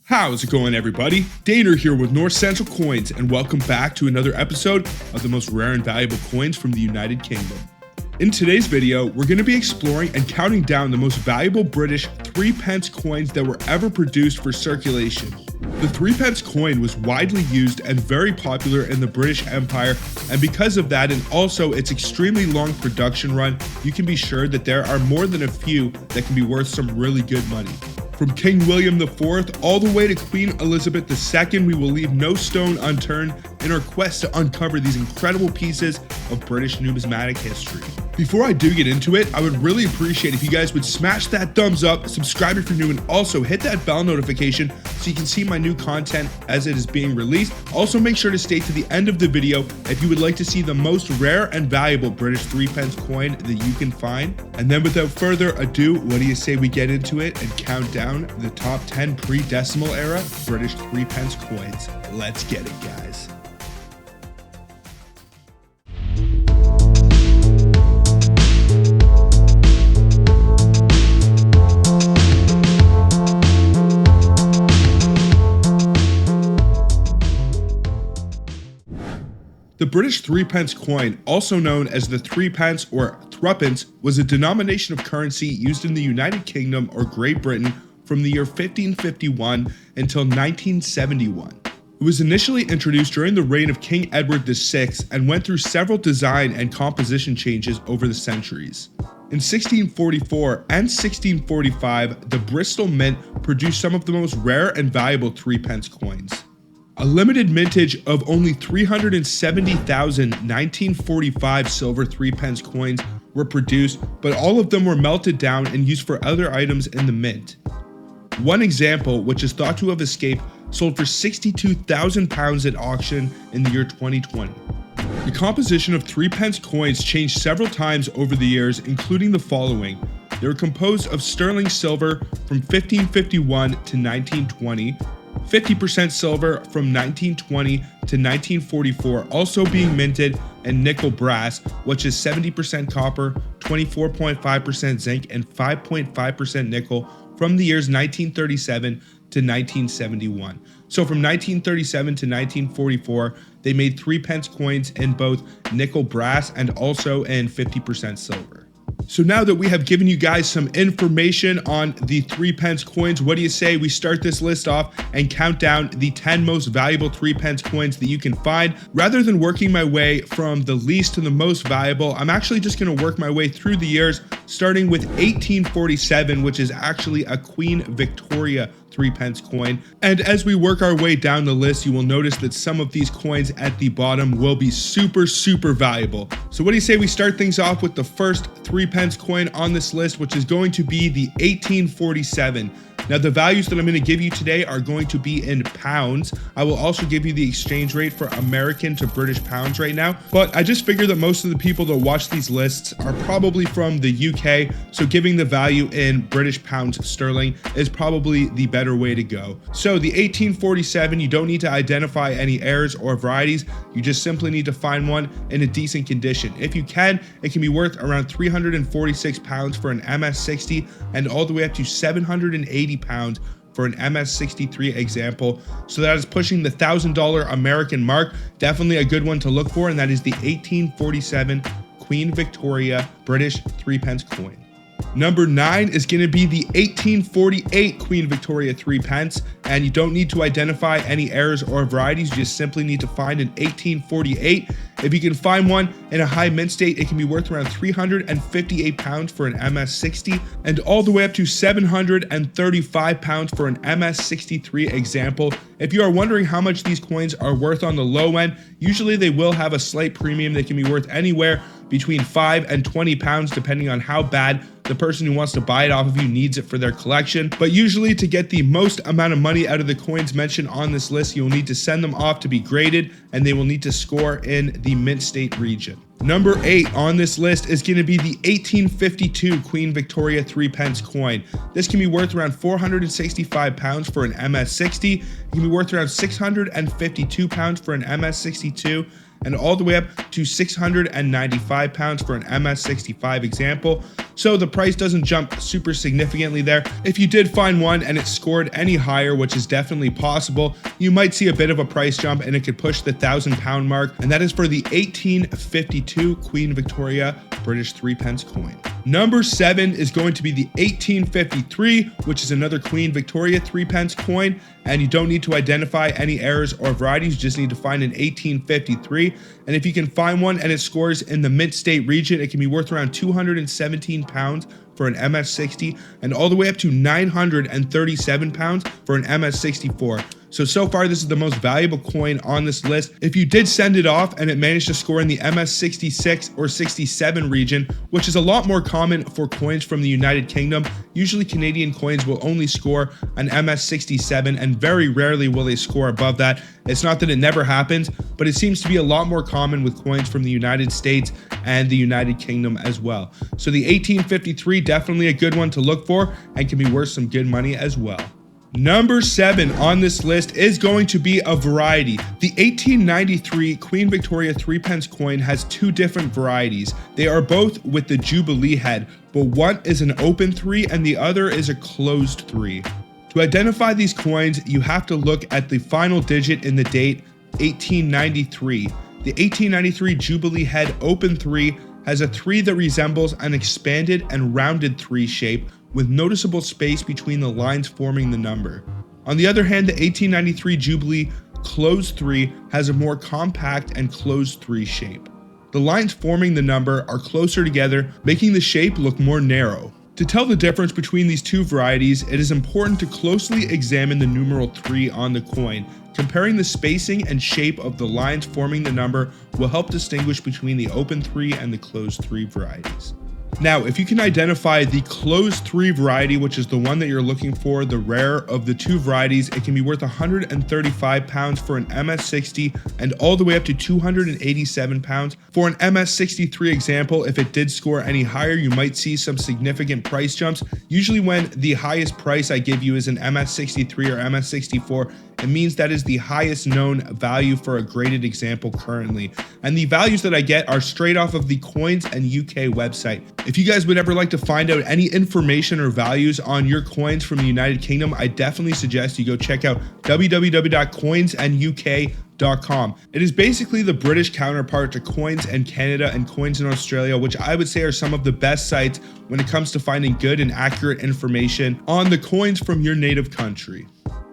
How's it going, everybody? Daner here with North Central Coins, and welcome back to another episode of the most rare and valuable coins from the United Kingdom. In today's video, we're going to be exploring and counting down the most valuable British 3p coins that were ever produced for circulation. The 3p coin was widely used and very popular in the British Empire, and because of that and also its extremely long production run, you can be sure that there are more than a few that can be worth some really good money. From King William IV all the way to Queen Elizabeth II, we will leave no stone unturned in our quest to uncover these incredible pieces of British numismatic history. Before I do get into it, I would really appreciate if you guys would smash that thumbs up, subscribe if you're new, and also hit that bell notification so you can see my new content as it is being released. Also, make sure to stay to the end of the video if you would like to see the most rare and valuable British 3p coin that you can find. And then without further ado, what do you say we get into it and count down the top 10 pre-decimal era British 3p coins? Let's get it, guys. The British 3p coin, also known as the 3p or threepence, was a denomination of currency used in the United Kingdom or Great Britain from the year 1551 until 1971. It was initially introduced during the reign of King Edward VI and went through several design and composition changes over the centuries. In 1644 and 1645, the Bristol Mint produced some of the most rare and valuable 3p coins. A limited mintage of only 370,000 1945 silver 3p coins were produced, but all of them were melted down and used for other items in the mint. One example, which is thought to have escaped, sold for £62,000 at auction in the year 2020. The composition of 3p coins changed several times over the years, including the following. They were composed of sterling silver from 1551 to 1920, 50% silver from 1920 to 1944, also being minted, and nickel brass, which is 70% copper, 24.5% zinc, and 5.5% nickel from the years 1937 to 1971. So from 1937 to 1944, they made 3p coins in both nickel brass and also in 50% silver. So now that we have given you guys some information on the 3p coins, what do you say we start this list off and count down the 10 most valuable 3p coins that you can find? Rather than working my way from the least to the most valuable, I'm actually just going to work my way through the years, starting with 1847, which is actually a Queen Victoria 3p coin. And as we work our way down the list, you will notice that some of these coins at the bottom will be super valuable. So what do you say we start things off with the first 3p coin on this list, which is going to be the 1847. Now, the values that I'm going to give you today are going to be in pounds. I will also give you the exchange rate for American to British pounds right now, but I just figured that most of the people that watch these lists are probably from the UK, so giving the value in British pounds sterling is probably the better way to go. So the 1847, you don't need to identify any errors or varieties. You just simply need to find one in a decent condition. If you can, it can be worth around £346 for an MS60 and all the way up to £780 for an MS63 example. So that is pushing the $1,000 American mark. Definitely a good one to look for, and that is the 1847 Queen Victoria British 3p coin. Number 9 is going to be the 1848 Queen Victoria 3p, and you don't need to identify any errors or varieties. You just simply need to find an 1848. If you can find one in a high mint state, it can be worth around £358 for an MS60 and all the way up to £735 for an MS63 example. If you are wondering how much these coins are worth on the low end, usually they will have a slight premium. They can be worth anywhere between £5 and £20 depending on how bad the person who wants to buy it off of you needs it for their collection. But usually, to get the most amount of money out of the coins mentioned on this list, you'll need to send them off to be graded, and they will need to score in the mint state region. Number 8 on this list is going to be the 1852 Queen Victoria 3p coin. This can be worth around £465 for an MS60. It can be worth around £652 for an MS62, and all the way up to 695 pounds for an MS65 example. So the price doesn't jump super significantly there. If you did find one and it scored any higher, which is definitely possible, you might see a bit of a price jump and it could push the £1,000 mark, and that is for the 1852 Queen Victoria British 3 pence coin. Number 7 is going to be the 1853, which is another Queen Victoria 3 pence coin, and you don't need to identify any errors or varieties, you just need to find an 1853. And if you can find one and it scores in the mint state region, it can be worth around 217 pounds for an MS60 and all the way up to 937 pounds for an MS64. So far this is the most valuable coin on this list. If you did send it off and it managed to score in the MS66 or 67 region, which is a lot more common for coins from the United Kingdom, usually Canadian coins will only score an MS67 and very rarely will they score above that. It's not that it never happens, but it seems to be a lot more common with coins from the United States and the United Kingdom as well. So the 1853, definitely a good one to look for and can be worth some good money as well. Number 7 on this list is going to be a variety. The 1893 Queen Victoria 3 pence coin has 2 different varieties. They are both with the Jubilee head, but one is an open 3 and the other is a closed 3. To identify these coins, you have to look at the final digit in the date 1893. The 1893 Jubilee head open 3 has a 3 that resembles an expanded and rounded 3 shape, with noticeable space between the lines forming the number. On the other hand, the 1893 Jubilee closed 3 has a more compact and closed 3 shape. The lines forming the number are closer together, making the shape look more narrow. To tell the difference between these 2 varieties, it is important to closely examine the numeral 3 on the coin. Comparing the spacing and shape of the lines forming the number will help distinguish between the open 3 and the closed 3 varieties. Now, if you can identify the closed 3 variety, which is the one that you're looking for, the rare of the 2 varieties, it can be worth 135 pounds for an MS60 and all the way up to 287 pounds for an MS63 example. If it did score any higher, you might see some significant price jumps. Usually when the highest price I give you is an MS63 or MS64, it means that is the highest known value for a graded example currently. And the values that I get are straight off of the Coins and UK website. If you guys would ever like to find out any information or values on your coins from the United Kingdom, I definitely suggest you go check out www.coinsanduk.com. It is basically the British counterpart to Coins and Canada and Coins in Australia, which I would say are some of the best sites when it comes to finding good and accurate information on the coins from your native country.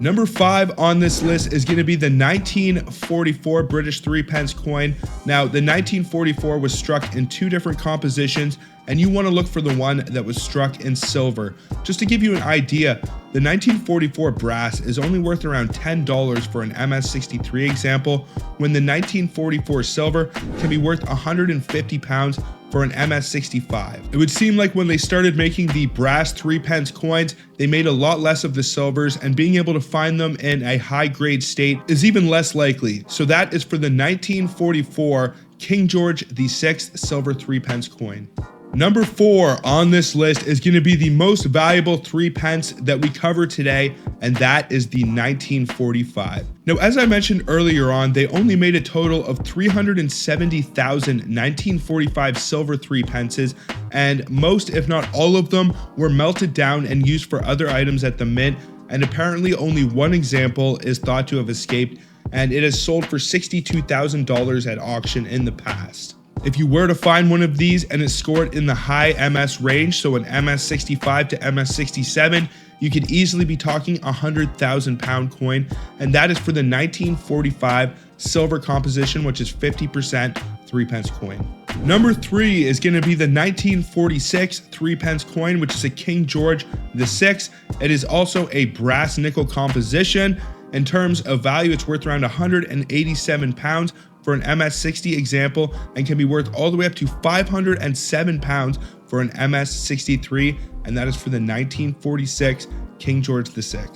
Number 5 on this list is going to be the 1944 British 3 pence coin. Now, the 1944 was struck in 2 different compositions, and you want to look for the one that was struck in silver. Just to give you an idea, the 1944 brass is only worth around $10 for an MS63 example, when the 1944 silver can be worth 150 pounds for an MS65. It would seem like when they started making the brass 3 pence coins, they made a lot less of the silvers, and being able to find them in a high grade state is even less likely. So that is for the 1944 King George VI silver 3 pence coin. Number 4 on this list is going to be the most valuable 3 pence that we cover today, and that is the 1945. Now, as I mentioned earlier on, they only made a total of 370,000 1945 silver 3 pences, and most, if not all of them, were melted down and used for other items at the mint, and apparently only one example is thought to have escaped, and it has sold for $62,000 at auction in the past. If you were to find one of these and it scored in the high MS range, so an MS65 to MS67, you could easily be talking a £100,000 coin, and that is for the 1945 silver composition, which is 50% 3 pence coin. Number 3 is going to be the 1946 3 pence coin, which is a King George VI. It is also a brass nickel composition. In terms of value, it's worth around 187 pounds for an MS60 example, and can be worth all the way up to 507 pounds for an MS63, and that is for the 1946 King George VI.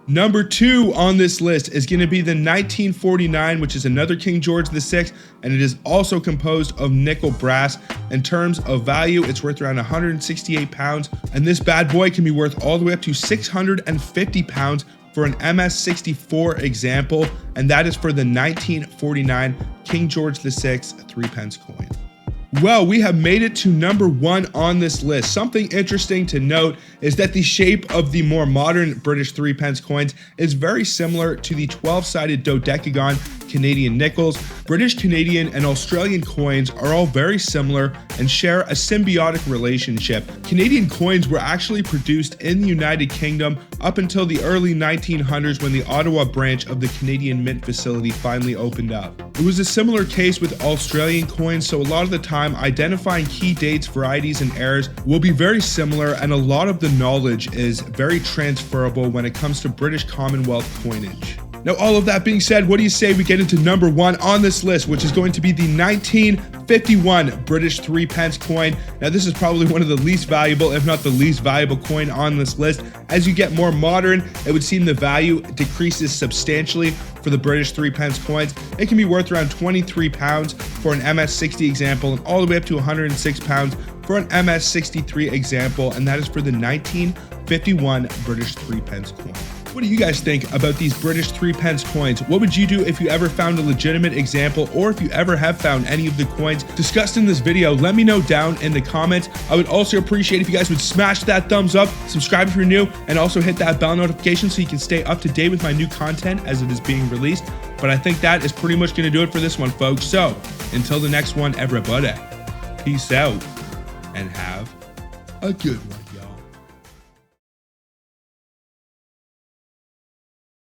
Number 2 on this list is going to be the 1949, which is another King George VI, and it is also composed of nickel brass. In terms of value, it's worth around 168 pounds, and this bad boy can be worth all the way up to 650 pounds for an MS64 example, and that is for the 1949 King George VI 3 pence coin. Well, we have made it to number 1 on this list. Something interesting to note is that the shape of the more modern British 3 pence coins is very similar to the 12-sided dodecagon Canadian nickels. British, Canadian, and Australian coins are all very similar and share a symbiotic relationship. Canadian coins were actually produced in the United Kingdom up until the early 1900s when the Ottawa branch of the Canadian Mint facility finally opened up. It was a similar case with Australian coins, so a lot of the time identifying key dates, varieties, and eras will be very similar, and a lot of the knowledge is very transferable when it comes to British Commonwealth coinage. Now, all of that being said, what do you say we get into number 1 on this list, which is going to be the 1951 British 3 pence coin. Now, this is probably one of the least valuable, if not the least valuable coin on this list. As you get more modern, it would seem the value decreases substantially for the British 3 pence coins. It can be worth around £23 for an MS60 example, and all the way up to £106 for an MS63 example, and that is for the 1951 British 3 pence coin. What do you guys think about these British 3 pence coins? What would you do if you ever found a legitimate example, or if you ever have found any of the coins discussed in this video? Let me know down in the comments. I would also appreciate if you guys would smash that thumbs up, subscribe if you're new, and also hit that bell notification so you can stay up to date with my new content as it is being released. But I think that is pretty much going to do it for this one, folks. So until the next one, everybody, peace out and have a good one, y'all.